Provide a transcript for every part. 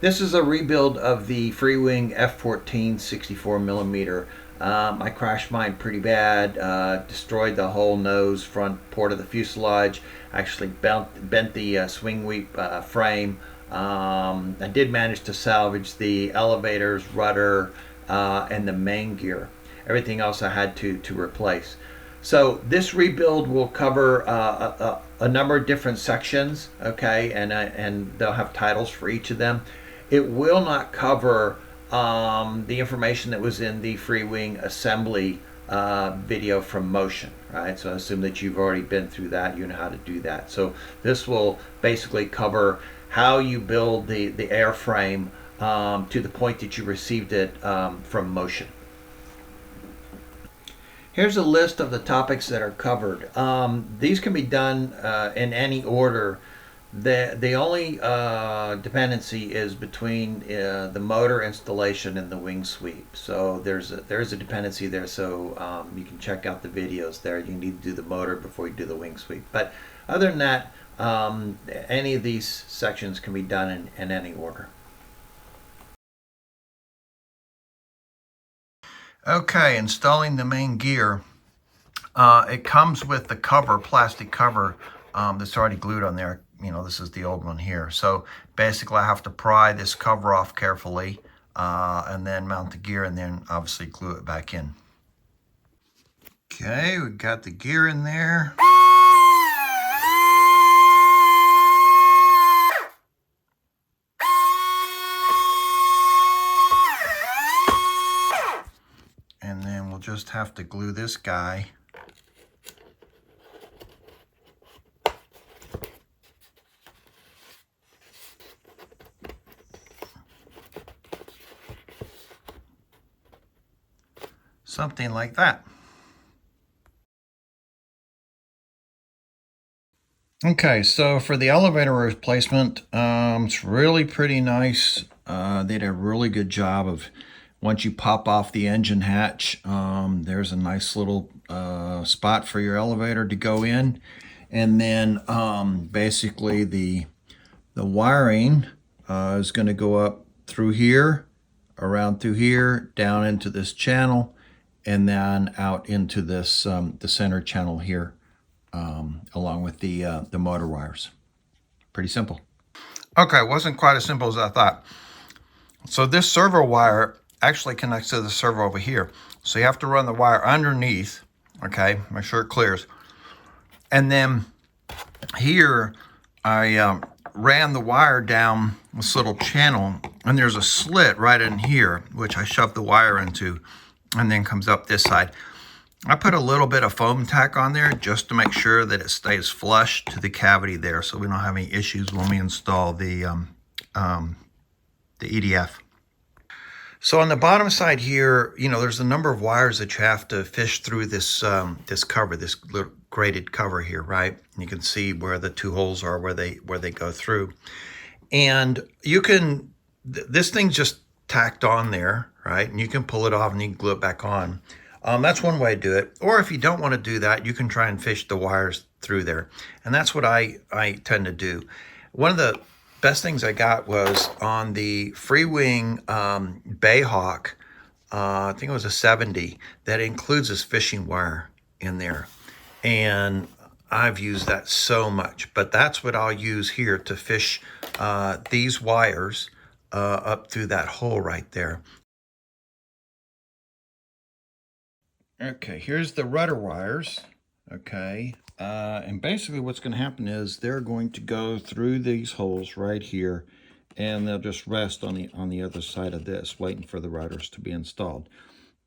This is a rebuild of the Freewing F14 64mm. I crashed mine pretty bad, destroyed the whole nose front port of the fuselage, actually bent the swing weep frame. I did manage to salvage the elevators, rudder, and the main gear. Everything else I had to replace. So this rebuild will cover a number of different sections, okay, and they'll have titles for each of them. It will not cover the information that was in the Freewing assembly video from Motion, right? So I assume that you've already been through that, you know how to do that. So this will basically cover how you build the airframe to the point that you received it from Motion. Here's a list of the topics that are covered. These can be done in any order. The only dependency is between the motor installation and the wing sweep. So there's a dependency there, so you can check out the videos there. You need to do the motor before you do the wing sweep. But other than that, any of these sections can be done in any order. Okay, installing the main gear. It comes with the cover, plastic cover, that's already glued on there. You know, this is the old one here. So basically I have to pry this cover off carefully and then mount the gear and then obviously glue it back in. Okay, we got the gear in there. And then we'll just have to glue this guy something like that. Okay, so for the elevator replacement, it's really pretty nice. They did a really good job of, once you pop off the engine hatch, there's a nice little spot for your elevator to go in. And then basically the wiring is going to go up through here, around through here, down into this channel, and then out into this the center channel here, along with the motor wires. Pretty simple. Okay, it wasn't quite as simple as I thought. So this servo wire actually connects to the servo over here. So you have to run the wire underneath, okay, make sure it clears. And then here I ran the wire down this little channel, and there's a slit right in here, which I shoved the wire into, and then comes up this side. I put a little bit of foam tack on there just to make sure that it stays flush to the cavity there, so we don't have any issues when we install the EDF. So on the bottom side here, you know, there's a number of wires that you have to fish through this this cover, this little grated cover here, right? And you can see where the two holes are, where they go through. And you can, this thing's just tacked on there, right? And you can pull it off and you can glue it back on. That's one way to do it. Or if you don't want to do that, you can try and fish the wires through there. And that's what I tend to do. One of the best things I got was on the Freewing Bayhawk, I think it was a 70, that includes this fishing wire in there. And I've used that so much, but that's what I'll use here to fish these wires up through that hole right there. Okay, here's the rudder wires, okay. And basically what's going to happen is they're going to go through these holes right here, and they'll just rest on the other side of this, waiting for the rudders to be installed.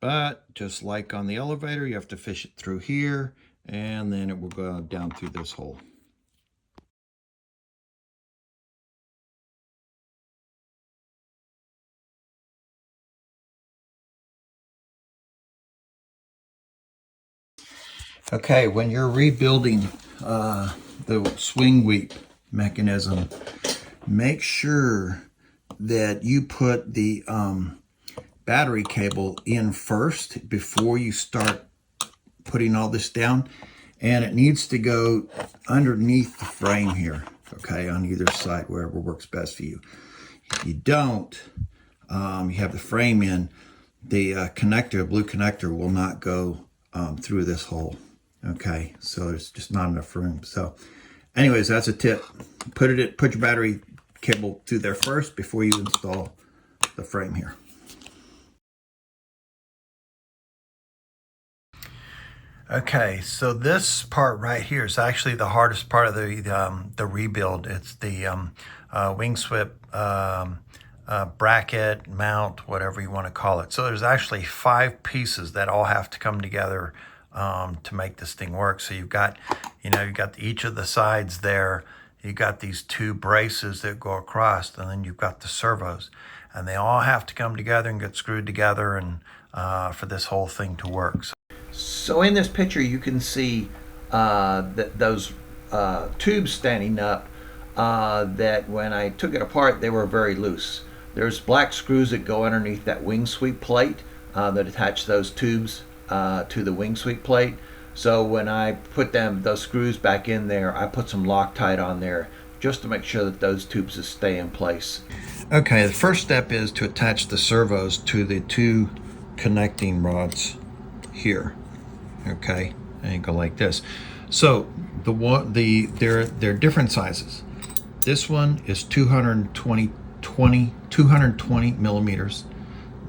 But just like on the elevator, you have to fish it through here, and then it will go down through this hole. Okay, when you're rebuilding the swing weep mechanism, make sure that you put the battery cable in first before you start putting all this down. And it needs to go underneath the frame here, okay, on either side, wherever works best for you. you don't, you have the frame in, the connector, blue connector, will not go through this hole. Okay, so there's just not enough room. So anyways, that's a tip. Put your battery cable through there first before you install the frame here. Okay, so this part right here is actually the hardest part of the rebuild. It's the wing sweep bracket, mount, whatever you want to call it. So there's actually 5 pieces that all have to come together to make this thing work. So you've got each of the sides there. You got these 2 braces that go across, and then you've got the servos, and they all have to come together and get screwed together, and for this whole thing to work. So in this picture, you can see those tubes standing up. That when I took it apart, they were very loose. There's black screws that go underneath that wing sweep plate that attach those tubes to the wing sweep plate. So when I put those screws back in there, I put some Loctite on there just to make sure that those tubes will stay in place. Okay, the first step is to attach the servos to the 2 connecting rods here. Okay, and you go like this. So they're different sizes. This one is 220 millimeters.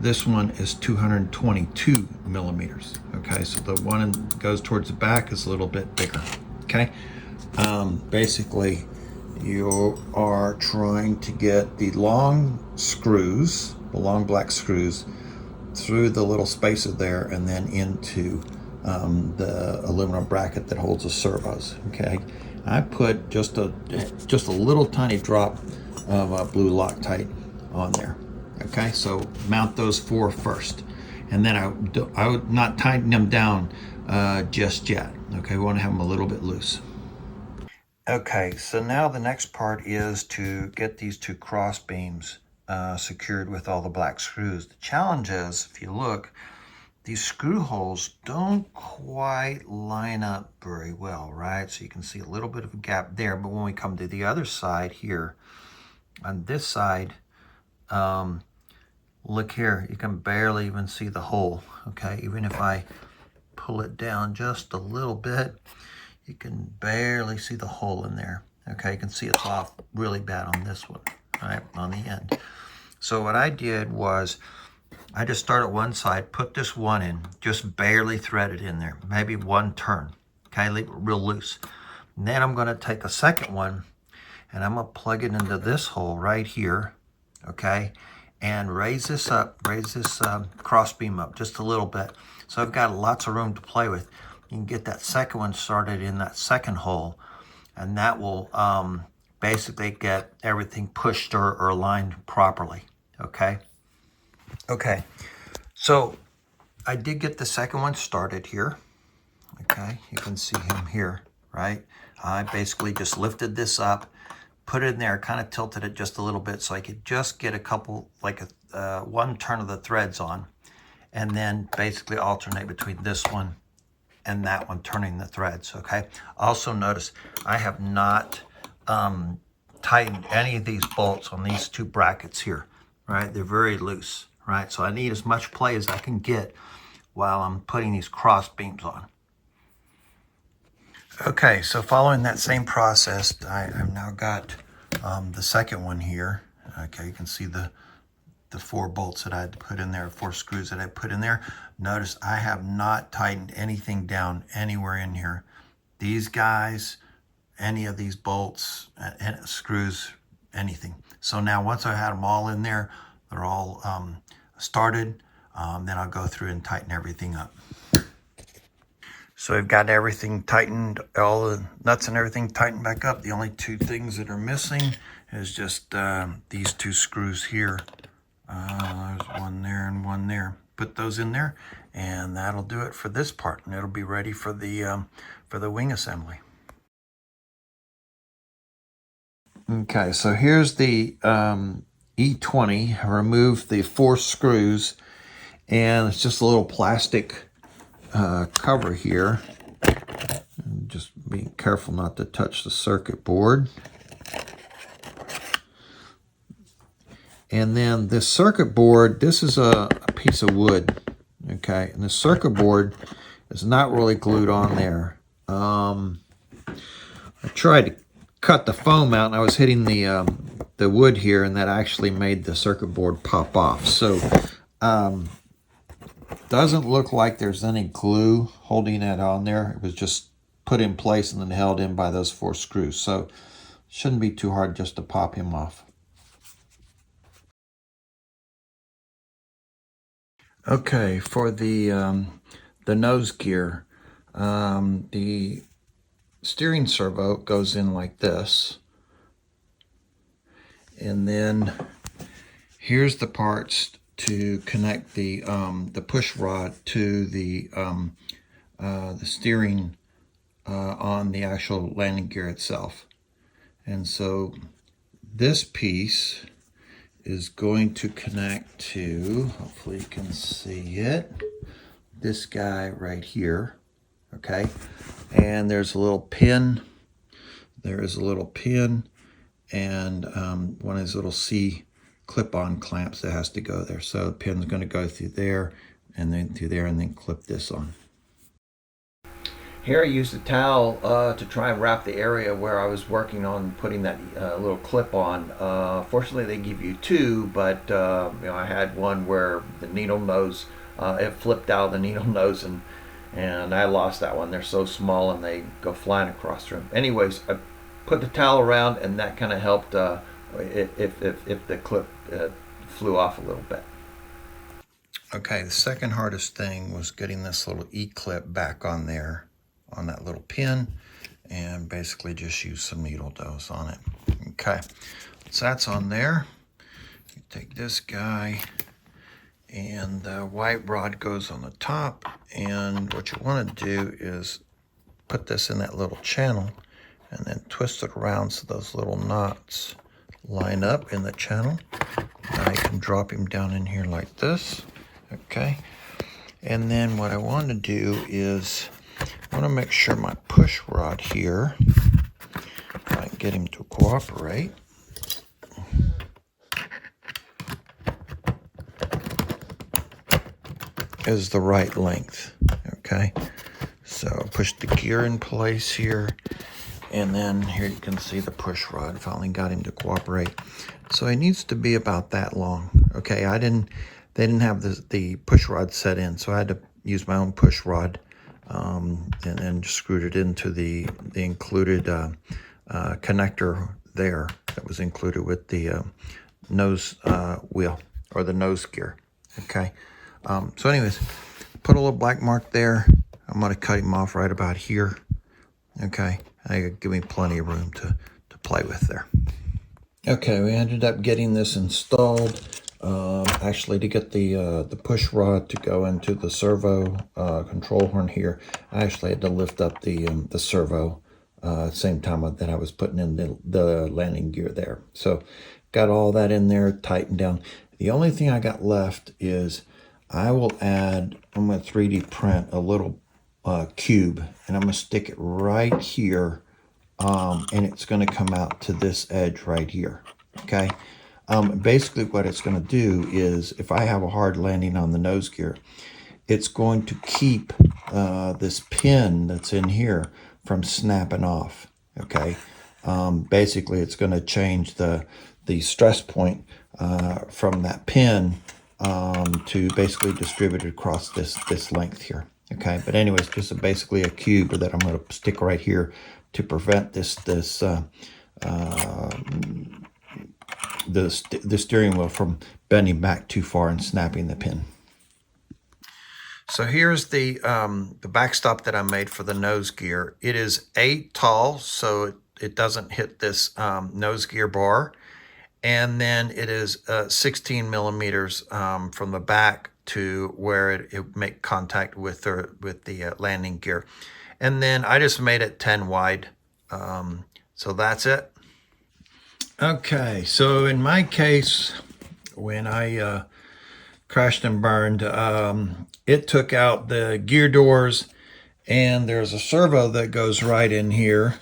This one is 222 millimeters. Okay, so the one that goes towards the back is a little bit bigger. Okay, basically you are trying to get the long screws, the long black screws, through the little spacer there and then into the aluminum bracket that holds the servos. Okay, I put just a little tiny drop of blue Loctite on there. Okay, so mount those 4 first, and then I would not tighten them down just yet. Okay, we want to have them a little bit loose. Okay, so now the next part is to get these 2 cross beams secured with all the black screws. The challenge is, if you look, these screw holes don't quite line up very well, right? So you can see a little bit of a gap there, but when we come to the other side here, on this side, look here, you can barely even see the hole, okay? Even if I pull it down just a little bit, you can barely see the hole in there, okay? You can see it's off really bad on this one, right, on the end. So what I did was, I just started one side, put this one in, just barely thread it in there, maybe 1 turn, okay, leave it real loose. And then I'm gonna take a second one and I'm gonna plug it into this hole right here, okay, and raise this cross beam up just a little bit. So I've got lots of room to play with. You can get that second one started in that second hole, and that will basically get everything pushed or aligned properly, okay? Okay, so I did get the second one started here. Okay, you can see him here, right? I basically just lifted this up, put it in there, kind of tilted it just a little bit so I could just get a couple, like 1 turn of the threads on, and then basically alternate between this one and that one, turning the threads, okay? Also notice I have not tightened any of these bolts on these 2 brackets here, right? They're very loose. Right, so I need as much play as I can get while I'm putting these cross beams on. Okay, so following that same process, I've now got the second one here. Okay, you can see the 4 bolts that I had to put in there, 4 screws that I put in there. Notice I have not tightened anything down anywhere in here. These guys, any of these bolts, screws, anything. So now once I had them all in there, they're all started, then I'll go through and tighten everything up. So I've got everything tightened, all the nuts and everything tightened back up. The only 2 things that are missing is just these 2 screws here. There's one there and one there. Put those in there, and that'll do it for this part, and it'll be ready for the wing assembly. Okay, so here's the E20. I removed the 4 screws, and it's just a little plastic cover here. And just be careful not to touch the circuit board. And then this circuit board, this is a piece of wood, okay? And the circuit board is not really glued on there. I tried to cut the foam out, and I was hitting the wood here, and that actually made the circuit board pop off. So doesn't look like there's any glue holding that on there. It was just put in place and then held in by those 4 screws. So shouldn't be too hard just to pop him off. Okay, for the nose gear, the steering servo goes in like this, and then here's the parts to connect the push rod to the steering on the actual landing gear itself. And so this piece is going to connect to, hopefully you can see it, this guy right here, okay? And there's a little pin, there is a little pin, and one of these little C clip-on clamps that has to go there. So the pin's going to go through there, and then through there, and then clip this on. Here I used a towel to try and wrap the area where I was working on putting that little clip on. Fortunately, they give you 2, but you know, I had one where the needle nose, it flipped out of the needle nose, and I lost that one. They're so small and they go flying across the room. Anyways, I put the towel around, and that kind of helped if the clip flew off a little bit. Okay, the second hardest thing was getting this little E-clip back on there, on that little pin, and basically just use some needle nose on it. Okay, so that's on there. You take this guy, and the white rod goes on the top, and what you want to do is put this in that little channel and then twist it around so those little knots line up in the channel. Now you can drop him down in here like this, okay? And then what I want to do is I want to make sure my push rod here, if I can get him to cooperate, is the right length, okay? So push the gear in place here, and then here you can see the push rod finally got him to cooperate. So he needs to be about that long, okay? They didn't have the push rod set in, so I had to use my own push rod. And then screwed it into the included connector there that was included with the nose wheel, or the nose gear, okay? So anyways, put a little black mark there. I'm going to cut him off right about here, okay? Give me plenty of room to play with there. Okay, we ended up getting this installed. Actually, to get the push rod to go into the servo control horn here, I actually had to lift up the servo same time that I was putting in the landing gear there. So got all that in there, tightened down. The only thing I got left is I'm going to 3D print a little cube, and I'm going to stick it right here, and it's going to come out to this edge right here, okay? Basically what it's going to do is, if I have a hard landing on the nose gear, it's going to keep this pin that's in here from snapping off, okay? Basically it's going to change the stress point from that pin to basically distribute it across this length here, okay? But anyways, just basically a cube that I'm going to stick right here to prevent the steering wheel from bending back too far and snapping the pin. So here's the backstop that I made for the nose gear. It is 8 tall, so it doesn't hit this nose gear bar. And then it is 16 millimeters from the back to where it make contact with the landing gear. And then I just made it 10 wide. So that's it. Okay, so in my case, when I crashed and burned, it took out the gear doors, and there's a servo that goes right in here,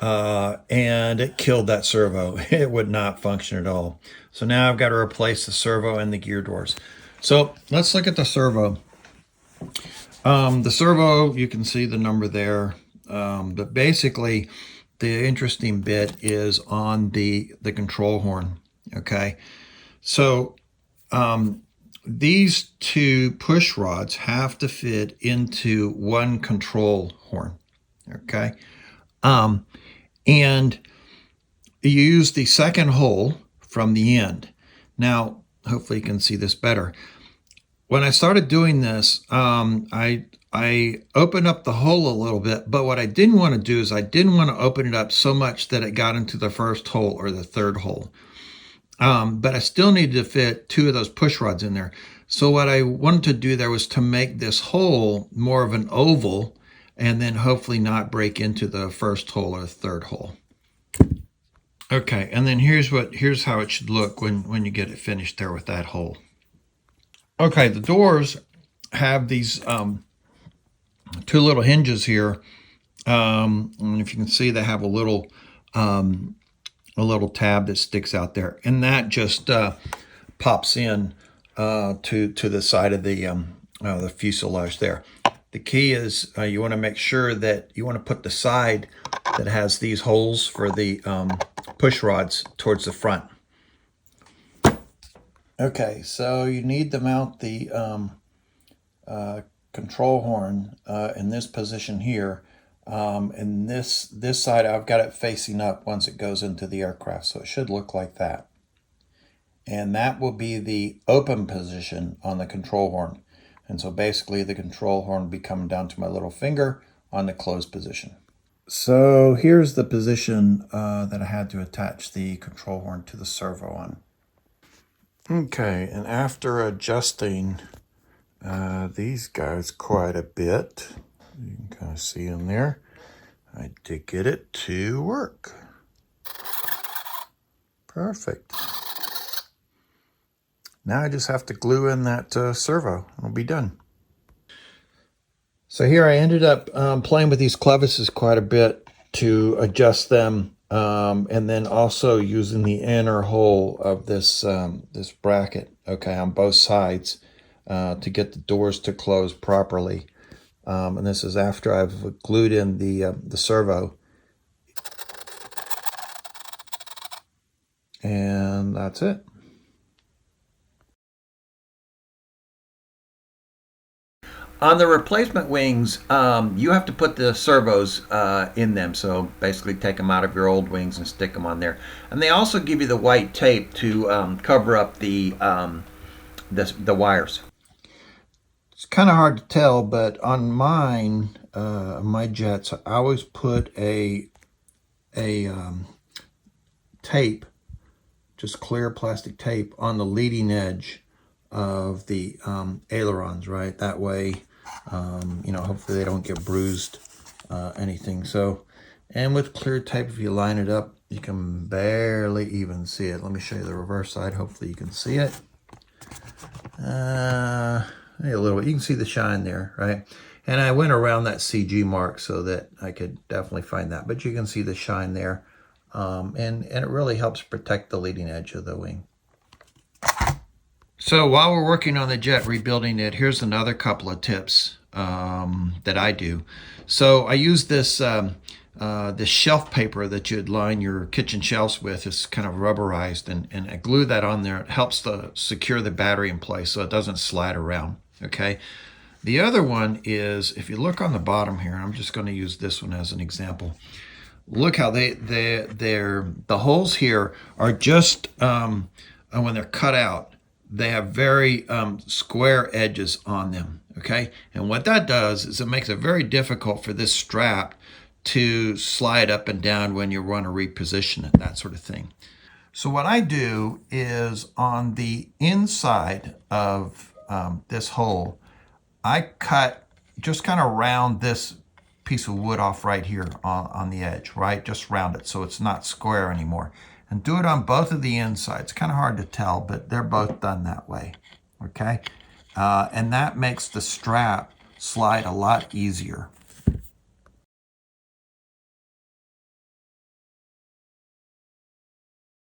and it killed that servo. It would not function at all. So now I've got to replace the servo and the gear doors. So let's look at the servo. The servo, you can see the number there, but basically the interesting bit is on the control horn. Okay, so these two push rods have to fit into one control horn. Okay, and you use the second hole from the end. Now, hopefully you can see this better. When I started doing this, I opened up the hole a little bit, but what I didn't want to do is I didn't want to open it up so much that it got into the first hole or the third hole. But I still needed to fit two of those push rods in there. So what I wanted to do there was to make this hole more of an oval and then hopefully not break into the first hole or the third hole. Okay, and then here's how it should look when you get it finished there with that hole. Okay, the doors have these two little hinges here, and if you can see, they have a little tab that sticks out there, and that just pops in to the side of the fuselage there. The key is you want to make sure that you want to put the side that has these holes for the push rods towards the front. Okay, so you need to mount the control horn in this position here. And this side, I've got it facing up once it goes into the aircraft, so it should look like that. And that will be the open position on the control horn. And so basically the control horn will be coming down to my little finger on the closed position. So here's the position that I had to attach the control horn to the servo on. Okay, and after adjusting these guys quite a bit, you can kind of see them there, I did get it to work. Perfect. Now I just have to glue in that servo, and I'll be done. So here I ended up playing with these clevises quite a bit to adjust them, and then also using the inner hole of this this bracket, okay, on both sides to get the doors to close properly. And this is after I've glued in the servo. And that's it. On the replacement wings, you have to put the servos in them. So basically take them out of your old wings and stick them on there. And they also give you the white tape to cover up the wires. It's kind of hard to tell, but on mine, my jets, I always put a tape, just clear plastic tape, on the leading edge of the ailerons, right? That way, you know, hopefully they don't get bruised, anything. So, and with clear tape, if you line it up, you can barely even see it. Let me show you the reverse side. Hopefully you can see it. A little bit. You can see the shine there, right? And I went around that CG mark so that I could definitely find that. But you can see the shine there. And it really helps protect the leading edge of the wing. So while we're working on the jet, rebuilding it, here's another couple of tips that I do. So I use this this shelf paper that you'd line your kitchen shelves with. It's kind of rubberized, and I glue that on there. It helps to secure the battery in place so it doesn't slide around, okay? The other one is, if you look on the bottom here, I'm just going to use this one as an example. Look how the holes here are just, when they're cut out, they have very square edges on them, okay? And what that does is it makes it very difficult for this strap to slide up and down when you want to reposition it, that sort of thing. So what I do is on the inside of this hole, I cut just kind of round this piece of wood off right here on the edge, right? Just round it so it's not square anymore. And do it on both of the insides. It's kind of hard to tell, but they're both done that way, okay? And that makes the strap slide a lot easier.